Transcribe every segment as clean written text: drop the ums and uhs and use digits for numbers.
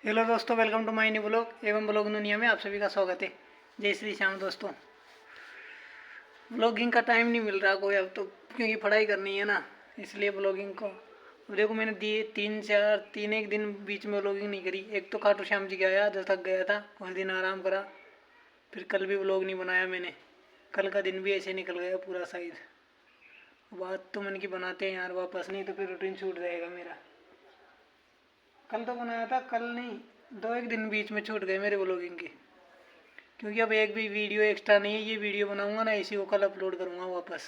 Hello दोस्तों, welcome to my new blog एवं blog दुनिया में आप सभी का स्वागत है। जय श्री श्याम दोस्तों। ब्लॉगिंग का टाइम नहीं मिल रहा कोई अब तो, क्योंकि पढ़ाई करनी है ना, इसलिए ब्लॉगिंग को अब देखो मैंने दिए तीन एक दिन बीच में ब्लॉगिंग नहीं करी। एक तो खाटू श्याम जी गया, जब तक गया था उस दिन आराम करा, फिर कल भी ब्लॉग नहीं बनाया मैंने। कल का दिन भी ऐसे निकल गया पूरा शायद। बात तो मन की बनाते हैं यार, वापस नहीं तो फिर रूटीन छूट जाएगा मेरा। कल तो बनाया था, कल नहीं, दो एक दिन बीच में छूट गए मेरे ब्लॉगिंग के, क्योंकि अब एक भी वीडियो एक्स्ट्रा नहीं है। ये वीडियो बनाऊंगा ना, इसी को कल अपलोड करूंगा वापस।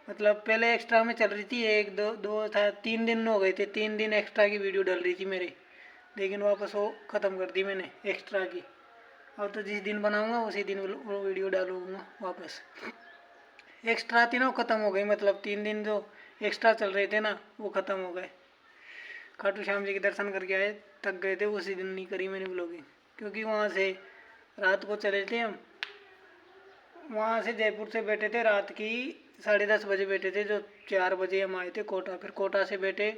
मतलब पहले एक्स्ट्रा में चल रही थी, एक दो दो था, 3 दिन हो गए थे, 3 दिन एक्स्ट्रा की वीडियो डल रही थी मेरी, लेकिन वापस वो ख़त्म कर दी मैंने एक्स्ट्रा की। अब तो जिस दिन बनाऊंगा उसी दिन वो वीडियो डालूंगा वापस। एक्स्ट्रा थी ना वो ख़त्म हो गई, मतलब 3 दिन जो एक्स्ट्रा चल रहे थे ना वो ख़त्म हो गए। खाटू श्याम जी के दर्शन करके आए, थक गए थे, उसी दिन नहीं करी मैंने ब्लॉगिंग, क्योंकि वहाँ से रात को चले थे हम। वहाँ से जयपुर से बैठे थे रात की 10:30 बजे बैठे थे, जो 4 बजे हम आए थे कोटा। फिर कोटा से बैठे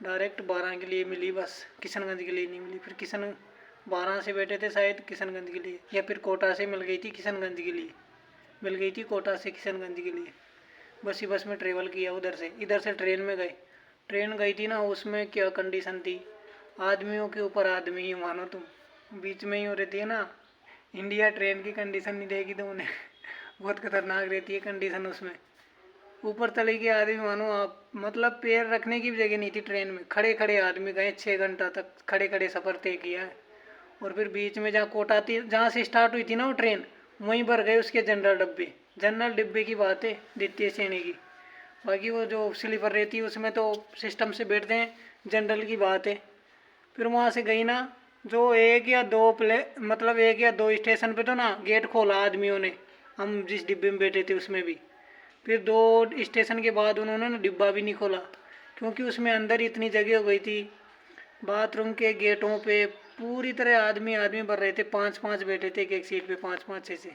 डायरेक्ट 12 के लिए मिली बस, किशनगंज के लिए नहीं मिली। फिर 12 से बैठे थे शायद किशनगंज के लिए, या फिर कोटा से मिल गई थी किशनगंज के लिए, मिल गई थी कोटा से किशनगंज के लिए। बस ही बस में ट्रेवल किया उधर से, इधर से ट्रेन में गए। ट्रेन गई थी ना, उसमें क्या कंडीशन थी, आदमियों के ऊपर आदमी ही मानो तुम। बीच में ही हो रहती है ना इंडिया, ट्रेन की कंडीशन नहीं देगी तो उन्हें बहुत खतरनाक रहती है कंडीशन उसमें। ऊपर चले गए आदमी मानो आप, मतलब पैर रखने की भी जगह नहीं थी ट्रेन में। खड़े खड़े आदमी गए, 6 घंटा तक खड़े खड़े सफ़र तय किया है। और फिर बीच में जहाँ कोटा थी, जहाँ से स्टार्ट हुई थी ना वो ट्रेन, वहीं पर गए उसके जनरल डब्बे। जनरल डिब्बे की बात है, द्वितीय श्रेणी की। बाकी वो जो स्लीपर रहती है उसमें तो सिस्टम से बैठते हैं, जनरल की बात है। फिर वहाँ से गई ना, जो एक या दो स्टेशन पे तो ना गेट खोला आदमियों ने, हम जिस डिब्बे में बैठे थे उसमें भी। फिर 2 स्टेशन के बाद उन्होंने ना डिब्बा भी नहीं खोला, क्योंकि उसमें अंदर इतनी जगह हो गई थी। बाथरूम के गेटों पे पूरी तरह आदमी आदमी भर रहे थे, 5-5 बैठे थे एक एक सीट पे, 5-5 6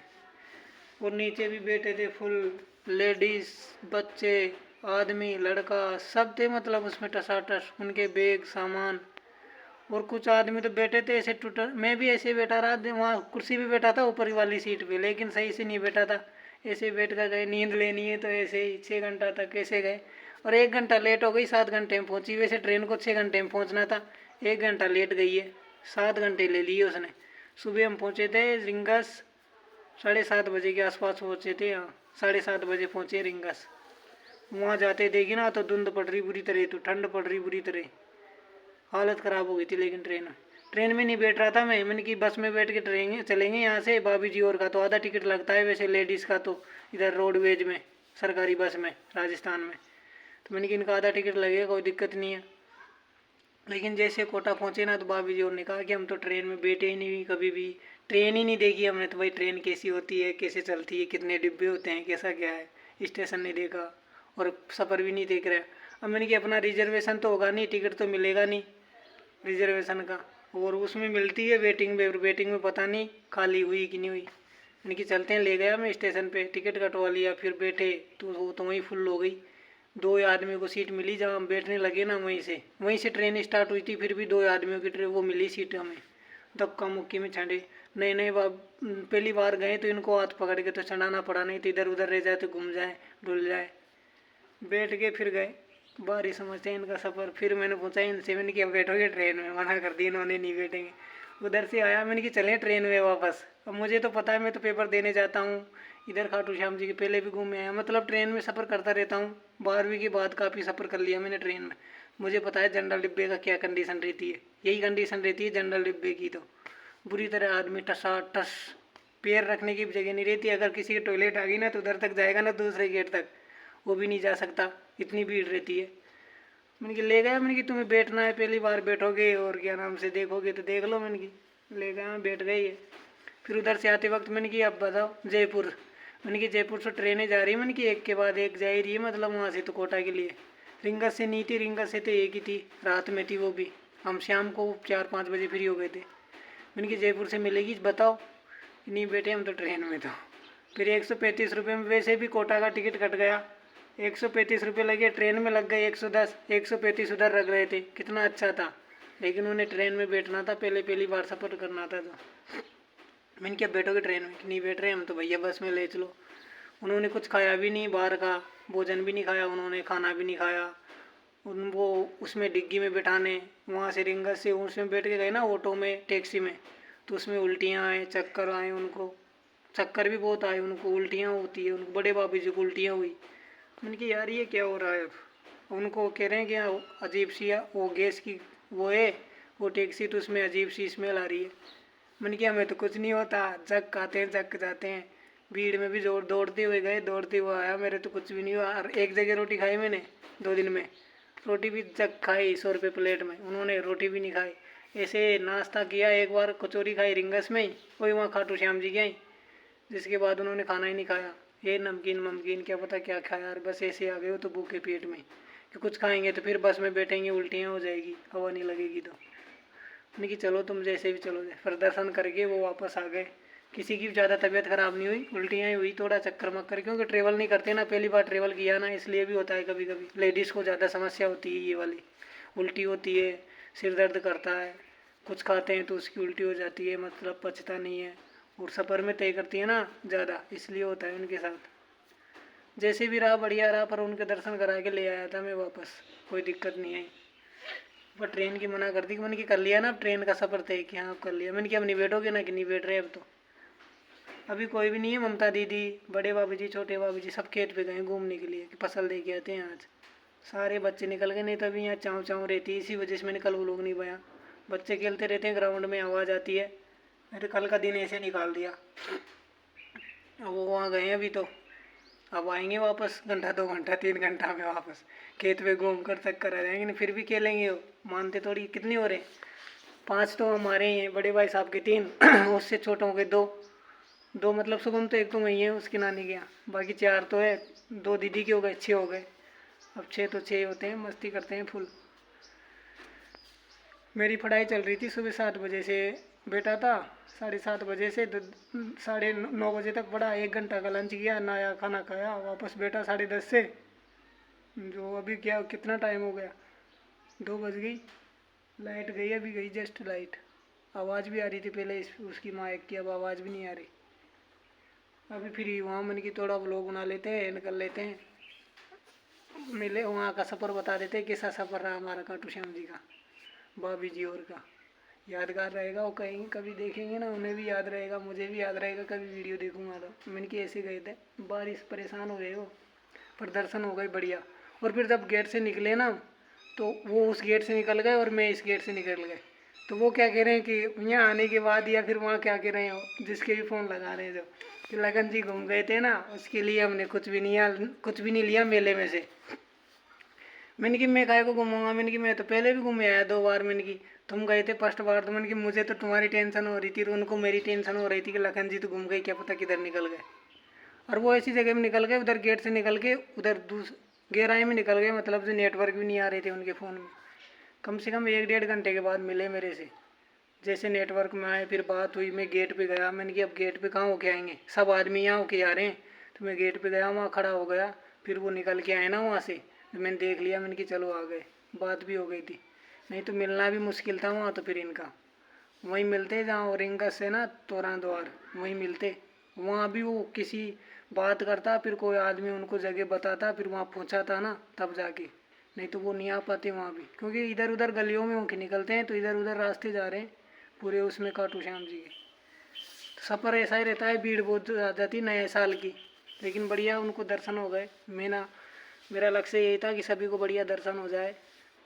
और नीचे भी बैठे थे फुल, लेडीज, बच्चे, आदमी, लड़का, सब थे मतलब उसमें टसाटस, उनके बैग सामान। और कुछ आदमी तो बैठे थे ऐसे टूटा, मैं भी ऐसे बैठा रहा वहाँ कुर्सी पे बैठा था ऊपर वाली सीट पे, लेकिन सही से नहीं बैठा था। ऐसे बैठ कर गए, नींद लेनी है तो ऐसे ही 6 घंटा तक ऐसे गए। और 1 घंटा लेट हो गई, 7 घंटे में पहुंची। वैसे ट्रेन को 6 घंटे में पहुंचना था, 1 घंटा लेट गई है, 7 घंटे ले लिए उसने। सुबह हम पहुंचे थे रिंगस, 7:30 बजे के आसपास पहुंचे थे। यहाँ 7:30 बजे पहुंचे रिंगस। वहाँ जाते देखी ना तो धुंध पड़ रही बुरी तरह, तो ठंड पड़ रही बुरी तरह, हालत ख़राब हो गई थी। लेकिन ट्रेन में नहीं बैठ रहा था मैंने कि बस में बैठ के ट्रेन चलेंगे यहाँ से भाभी जी, और का तो आधा टिकट लगता है वैसे लेडीज़ का तो, इधर रोडवेज में सरकारी बस में राजस्थान में। तो मैंने कि इनका आधा टिकट लगेगा, कोई दिक्कत नहीं है। लेकिन जैसे कोटा पहुँचे ना तो भाभी जी और ने कहा कि हम तो ट्रेन में बैठे ही नहीं, कभी भी ट्रेन ही नहीं देखी हमने, तो भाई ट्रेन कैसी होती है, कैसे चलती है, कितने डिब्बे होते हैं, कैसा क्या है, स्टेशन नहीं देखा और सफ़र भी नहीं देख रहा। अब मैंने कि अपना रिजर्वेशन तो होगा नहीं, टिकट तो मिलेगा नहीं रिजर्वेशन का, और उसमें मिलती है वेटिंग में, वेटिंग में पता नहीं खाली हुई कि नहीं हुई। यानी कि चलते हैं, ले गया मैं स्टेशन पे, टिकट कटवा लिया, फिर बैठे तो वो तो वहीं फुल हो गई। 2 आदमी को सीट मिली, जब हम बैठने लगे ना वहीं से ट्रेन स्टार्ट हुई थी, फिर भी 2 आदमियों की ट्रेन वो मिली सीट हमें, धक्का मुक्की में छंडे। नए नए पहली बार गए तो इनको हाथ पकड़ के तो चढ़ाना पड़ा, नहीं तो इधर उधर रह जाए तो घूम जाए डुल जाए। बैठ के फिर गए, बारी समझते हैं इनका सफ़र। फिर मैंने पूछा इनसे, मैंने कि अब बैठोगे ट्रेन में, मना कर दी इन्होंने, नहीं बैठेंगे। उधर से आया, मैंने कि चलें ट्रेन में वापस। अब मुझे तो पता है, मैं तो पेपर देने जाता हूँ इधर खाटू श्याम जी के, पहले भी घूमे आया, मतलब ट्रेन में सफ़र करता रहता हूँ। 12वीं के बाद काफ़ी सफ़र कर लिया मैंने ट्रेन में, मुझे पता है जनरल डिब्बे का क्या कंडीशन रहती है। यही कंडीशन रहती है जनरल डिब्बे की, तो बुरी तरह आदमी टसा टस, पैर रखने की जगह नहीं रहती। अगर किसी की टॉयलेट आ गई ना तो उधर तक जाएगा ना, दूसरे गेट तक, वो भी नहीं जा सकता, इतनी भीड़ रहती है। मैंने कि ले गया, मैंने कि तुम्हें बैठना है, पहली बार बैठोगे और क्या नाम से देखोगे तो देख लो। मैंने कि ले गया, बैठ गई है। फिर उधर से आते वक्त मैंने कि अब बताओ जयपुर, मैंने कि जयपुर से ट्रेनें जा रही है, मैंने कि एक के बाद एक जा ही रही है, मतलब वहाँ से तो कोटा के लिए। रिंगस से नहीं थी, रिंगस से तो एक ही थी, रात में थी वो भी। हम शाम को 4-5 बजे फ्री हो गए थे। मैंने कि जयपुर से मिलेगी बताओ, नहीं बेटे हम तो ट्रेन में। तो फिर 135 रुपये में वैसे भी कोटा का टिकट कट गया, 135 रुपये लगे, ट्रेन में लग गए 110, 135 उधर लग रहे थे, कितना अच्छा था। लेकिन उन्हें ट्रेन में बैठना था, पहली बार सफ़र करना था। तो मैंने क्या बैठोगे ट्रेन में? नहीं बैठ रहे हम तो भैया, बस में ले चलो। उन्होंने कुछ खाया भी नहीं, बाहर का भोजन भी नहीं खाया उन्होंने, खाना भी नहीं खाया। उन वो उसमें डिग्गी में बैठाने, वहाँ से रिंगस से उसमें बैठ के गए ना ऑटो में, टैक्सी में, तो उसमें उल्टियाँ आए, चक्कर आए उनको, चक्कर भी बहुत आए उनको, उल्टियाँ होती है उनको, बड़े बाबू जी को उल्टियाँ हुई। मैंने कहा यार ये क्या हो रहा है अब? उनको कह रहे हैं कि अजीब सी वो गैस की वो है वो टैक्सी, तो उसमें अजीब सी स्मेल आ रही है। मैंने कहा हमें तो कुछ नहीं होता, जग आते हैं जग जाते हैं। भीड़ में भी जोर दौड़ते हुए गए, दौड़ते हुए आया, मेरे तो कुछ भी नहीं हुआ। और एक जगह रोटी खाई मैंने 2 दिन में, रोटी भी जग खाई 100 रुपये प्लेट में, उन्होंने रोटी भी नहीं खाई। ऐसे नाश्ता किया, एक बार कचौरी खाई रिंगस में ही, वही वहाँ खाटू श्याम जी गए, जिसके बाद उन्होंने खाना ही नहीं खाया। ये नमकीन ममकीन क्या पता क्या खाया यार, बस ऐसे आ गए हो तो भूखे पेट में कि कुछ खाएंगे तो फिर बस में बैठेंगे उल्टियाँ हो जाएगी, हवा नहीं लगेगी। तो नहीं कि चलो तुम जैसे भी चलो, फिर दर्शन करके वो वापस आ गए। किसी की ज़्यादा तबीयत ख़राब नहीं हुई, उल्टियाँ ही हुई, थोड़ा चक्कर मक्कर, क्योंकि ट्रेवल नहीं करते ना, पहली बार ट्रेवल किया ना, इसलिए भी होता है। कभी कभी लेडीज़ को ज़्यादा समस्या होती है ये वाली, उल्टी होती है, सिर दर्द करता है, कुछ खाते हैं तो उसकी उल्टी हो जाती है, मतलब पचता नहीं है, और सफ़र में तय करती है ना ज़्यादा, इसलिए होता है उनके साथ। जैसे भी रहा बढ़िया रहा, पर उनके दर्शन करा के ले आया था मैं वापस, कोई दिक्कत नहीं है। पर ट्रेन की मना कर दी कि मैंने कि कर लिया ना, अब ट्रेन का सफ़र तय कि हाँ कर लिया। मैंने कि अब नहीं बैठोगे ना? कि नहीं बैठ रहे अब तो। अभी कोई भी नहीं है, ममता दीदी, बड़े बाबू जी, छोटे बाबू जी सब खेत पे गए घूमने के लिए कि फसल दे के आते हैं आज। सारे बच्चे निकल गए, नहीं तो अभी यहाँ चाँव चाँव रहती है, इसी वजह से मैंने कल वो लोग नहीं बया। बच्चे खेलते रहते हैं ग्राउंड में, आवाज़ आती है, मैंने कल का दिन ऐसे निकाल दिया। अब वो वहाँ गए हैं अभी तो, अब आएंगे वापस, घंटा 2 घंटा 3 घंटा में वापस खेत पे घूम कर चक्कर आ जाएंगे। फिर भी खेलेंगे वो, मानते थोड़ी। कितने हो रहे? 5 तो हमारे ही हैं, बड़े भाई साहब के 3 उससे छोटों के 2। 2 मतलब सुगम तो एक तो वही है उसकी नानी के यहाँ, बाकी 4 तो है। 2 दीदी के हो गए, 6 हो गए। अब 6 तो 6 होते हैं, मस्ती करते हैं फुल। मेरी पढ़ाई चल रही थी, सुबह 7 बजे से बैठा था, 7:30 बजे से 9:30 बजे तक पढ़ा। 1 घंटा का लंच किया, नहाया, खाना खाया, वापस बैठा 10:30 से। जो अभी क्या कितना टाइम हो गया, 2 बज गई। लाइट गई, अभी गई जस्ट लाइट। आवाज़ भी आ रही थी पहले उसकी माइक की, अब आवाज़ भी नहीं आ रही। अभी फ्री हुआ, मन की थोड़ा व्लॉग बना लेते हैं, निकल लेते हैं, मिले वहाँ का सफ़र बता देते हैं, कैसा सफ़र रहा हमारा खाटू श्याम जी का, भाभी जी और का। यादगार रहेगा, वो कहेंगे कभी देखेंगे ना, उन्हें भी याद रहेगा, मुझे भी याद रहेगा, कभी वीडियो देखूंगा तो। मैंने कि ऐसे गए थे, बारिश परेशान हो गए वो, पर दर्शन हो गए बढ़िया। और फिर जब गेट से निकले ना, तो वो उस गेट से निकल गए और मैं इस गेट से निकल गए। तो वो क्या कह रहे हैं कि यहाँ आने के बाद, या फिर वहाँ क्या कह रहे हैं जिसके भी फ़ोन लगा रहे हैं, जो कि लगन जी घूम गए थे ना, उसके लिए हमने कुछ भी नहीं लिया मेले में से। मैंने कि मैं काहे को घूमूंगा, मैंने कि मैं तो पहले भी घूमे आया 2 बार। मैंने कि तुम गए थे फर्स्ट बार, तो मैंने कि मुझे तो तुम्हारी टेंशन हो रही थी, और उनको मेरी टेंशन हो रही थी कि लखन जी तो घूम गए, क्या पता किधर निकल गए। और वो ऐसी जगह में निकल गए, उधर गेट से निकल के उधर गहराई में निकल गए, मतलब जो नेटवर्क भी नहीं आ रहे थे उनके फ़ोन में। कम से कम 1-1.5 घंटे के बाद मिले मेरे से। जैसे नेटवर्क में आए, फिर बात हुई, मैं गेट पे गया। मैंने कि अब गेट पे कहाँ होके आएंगे, सब आदमी यहाँ होके आ रहे हैं। तो मैं गेट पे गया, वहाँ खड़ा हो गया। फिर वो निकल के आए ना वहाँ से, तो मैंने देख लिया, मैंने कि चलो आ गए, बात भी हो गई थी। नहीं तो मिलना भी मुश्किल था वहाँ, तो फिर इनका वहीं मिलते जहाँ औरंगा से ना तोरा द्वार, वहीं मिलते। वहाँ भी वो किसी बात करता, फिर कोई आदमी उनको जगह बताता, फिर वहाँ पहुँचाता ना, तब जाके। नहीं तो वो नहीं आ पाते वहाँ भी, क्योंकि इधर उधर गलियों में होके निकलते हैं, तो इधर उधर रास्ते जा रहे हैं पूरे उसमें खाटू श्याम जी के। सफ़र ऐसा ही रहता है, भीड़ बहुत आ जाती नए साल की, लेकिन बढ़िया उनको दर्शन हो गए। मेरा लक्ष्य यही था कि सभी को बढ़िया दर्शन हो जाए,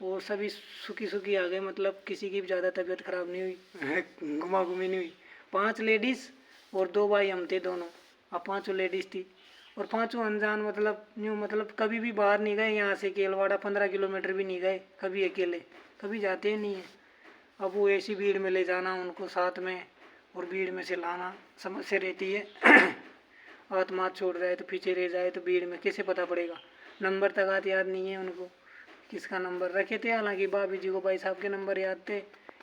और सभी सुखी सुखी आ गए, मतलब किसी की भी ज़्यादा तबीयत खराब नहीं हुई, घुमा घुमी नहीं हुई। 5 लेडीज़ और 2 भाई हम थे दोनों, अब 5 लेडीज़ थी, और 5 अनजान, मतलब यूँ, मतलब कभी भी बाहर नहीं गए यहाँ से, केलवाड़ा 15 किलोमीटर भी नहीं गए कभी अकेले, कभी जाते ही नहीं है। अब वो ऐसी भीड़ में ले जाना उनको साथ में, और भीड़ में से लाना, समस्या रहती है। हाथ माथ छोड़ जाए तो पीछे रह जाए तो भीड़ में कैसे पता पड़ेगा। नंबर तक याद नहीं है उनको, किसका नंबर रखे थे। हालांकि भाभी जी को भाई साहब के नंबर याद थे,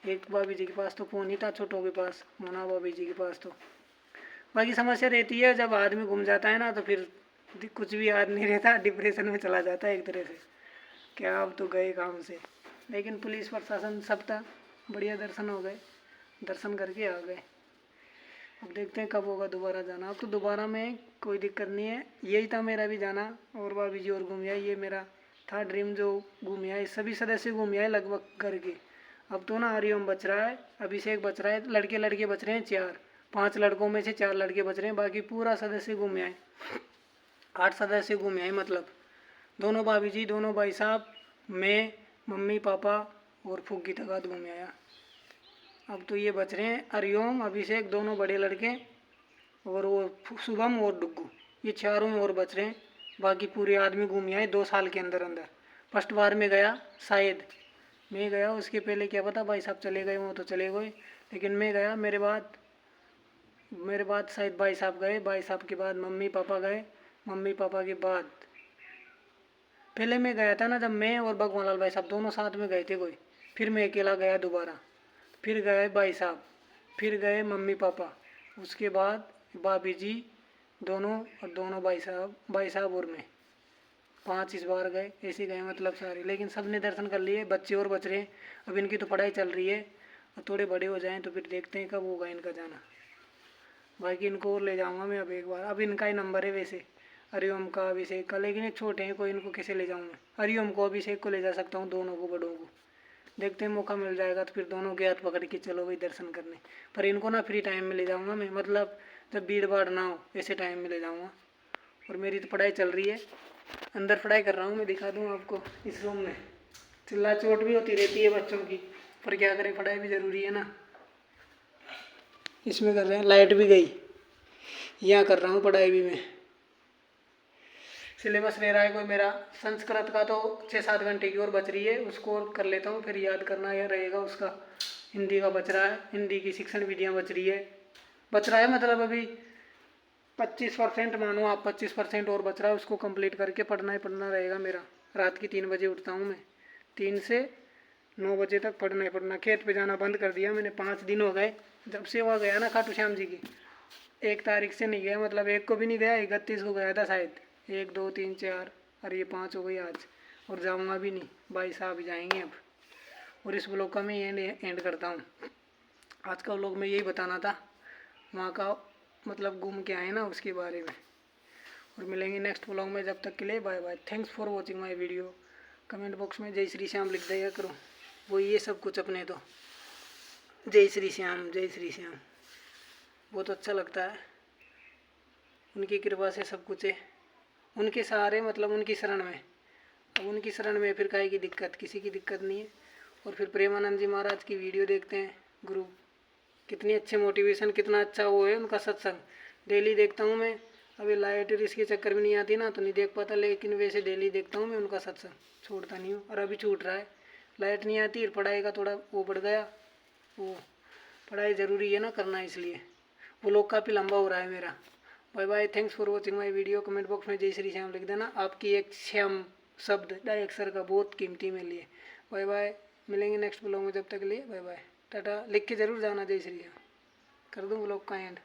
एक भाभी जी के पास तो फ़ोन ही था, छोटों के पास, मोना भाभी जी के पास। तो बाकी समस्या रहती है, जब आदमी घूम जाता है ना, तो फिर कुछ भी याद नहीं रहता, डिप्रेशन में चला जाता है एक तरह से, क्या अब तो गए काम से। लेकिन पुलिस प्रशासन सब था, बढ़िया दर्शन हो गए, दर्शन करके आ गए। अब देखते हैं कब होगा दोबारा जाना। अब तो दोबारा में कोई दिक्कत नहीं है, यही था मेरा भी जाना, और भाभी जी और घूम आए, ये मेरा था ड्रीम जो घूम आए, सभी सदस्य घूम आए लगभग करके। अब तो ना हरिओम बच रहा है, अभिषेक बच रहा है, लड़के लड़के बच रहे हैं 4, 5 लड़कों में से 4 लड़के बच रहे हैं, बाकी पूरा सदस्य घूम आए, 8 सदस्य घूम आए, मतलब दोनों भाभी जी, दोनों भाई साहब, मैं, मम्मी पापा और फुग्गी तक घूम आया। अब तो ये बच रहे हैं हरिओम, अभिषेक, दोनों बड़े लड़के, और वो शुभम और डुग्गू, ये चारों और बच रहे हैं। बाकी पूरे आदमी घूम आए 2 साल के अंदर अंदर। फर्स्ट बार में गया, शायद मैं गया, उसके पहले क्या पता भाई साहब चले गए, वो तो चले गए, लेकिन मैं गया, मेरे बाद शायद भाई साहब गए, भाई साहब के बाद मम्मी पापा गए, मम्मी पापा के बाद पहले मैं गया था ना, जब मैं और भगवान लाल भाई साहब दोनों साथ में गए थे कोई, फिर मैं अकेला गया दोबारा, फिर गए भाई साहब, फिर गए मम्मी पापा, उसके बाद भाभी जी दोनों, और दोनों भाई साहब और मैं, 5 इस बार गए, ऐसे गए मतलब सारे, लेकिन सब ने दर्शन कर लिए, बच्चे और बच रहे हैं। अब इनकी तो पढ़ाई चल रही है, और थोड़े बड़े हो जाएं तो फिर देखते हैं कब होगा इनका जाना। बाकी इनको और ले जाऊंगा मैं अब एक बार, अब इनका ही नंबर है वैसे, हरिओम का, अभिषेक का, लेकिन ये छोटे हैं, कोई इनको कैसे ले जाऊँ मैं। हरिओम को, अभिषेक को ले जा सकता हूँ, दोनों को, बड़ों को, देखते हैं मौका मिल जाएगा तो फिर दोनों के हाथ पकड़ के चलो भाई दर्शन करने। पर इनको ना फ्री टाइम में ले जाऊंगा मैं, मतलब जब भीड़ भाड़ ना हो ऐसे टाइम में ले जाऊंगा। और मेरी तो पढ़ाई चल रही है, अंदर पढ़ाई कर रहा हूँ मैं, दिखा दूँ आपको इस रूम में, चिल्ला चोट भी होती रहती है बच्चों की, पर क्या करें, पढ़ाई भी ज़रूरी है ना। इसमें कर रहे हैं, लाइट भी गई, यहाँ कर रहा हूँ पढ़ाई भी मैं। सिलेबस ले रहा है कोई मेरा, संस्कृत का तो 6-7 घंटे की और बच रही है, उसको और कर लेता हूँ, फिर याद करना यह रहेगा उसका। हिंदी का बच रहा है, हिंदी की शिक्षण विधियाँ बच रही है, मतलब अभी 25% मानो आप, 25% और बच रहा है, उसको कंप्लीट करके पढ़ना ही पढ़ना रहेगा मेरा। रात की 3 बजे उठता हूँ मैं, 3 से 9 बजे तक पढ़ना ही पढ़ना। खेत पे जाना बंद कर दिया मैंने, 5 दिन हो गए जब से वहाँ गया ना खाटू श्याम जी की, 1 तारीख से नहीं गया, मतलब 1 को भी नहीं गया, 31 को गया था शायद, 1 2 3 4, और ये 5 हो गई आज, और जाऊँगा भी नहीं, भाई साहब जाएंगे अब। और इस ब्लॉग का मैं एंड करता हूँ। आज का ब्लॉग में यही बताना था, वहाँ का मतलब घूम के आए ना उसके बारे में। और मिलेंगे नेक्स्ट ब्लॉग में, जब तक के लिए bye bye. Thanks for watching my video. Comment box में जय श्री श्याम लिख दिया करो, वो ये सब कुछ अपने तो, जय श्री श्याम, जय श्री श्याम, बहुत अच्छा लगता है, उनकी कृपा से सब कुछ है, उनके सहारे, मतलब उनकी शरण में। अब उनकी शरण में फिर काहे की दिक्कत, किसी की दिक्कत नहीं है। और फिर प्रेमानंद जी महाराज की वीडियो देखते हैं, गुरु, कितनी अच्छे मोटिवेशन, कितना अच्छा वो है उनका सत्संग, डेली देखता हूँ मैं। अभी लाइट इसके चक्कर में नहीं आती ना, तो नहीं देख पाता, लेकिन वैसे डेली देखता हूँ मैं उनका सत्संग, छोड़ता नहीं हूँ। और अभी छूट रहा है, लाइट नहीं आती, पढ़ाई का थोड़ा वो बढ़ गया, वो पढ़ाई ज़रूरी है ना करना, इसलिए वो लोग काफ़ी लंबा हो रहा है मेरा। Bye bye, thanks for watching my video. Comment box में जय श्री श्याम लिख देना, आपकी एक श्याम शब्द डाई अक्षर का बहुत कीमती मेरे लिए। बाय बाय, मिलेंगे नेक्स्ट ब्लॉग में, जब तक के लिए बाय बाय, टाटा। लिख के ज़रूर जाना जय श्री श्याम, कर दूँ ब्लॉग का एंड।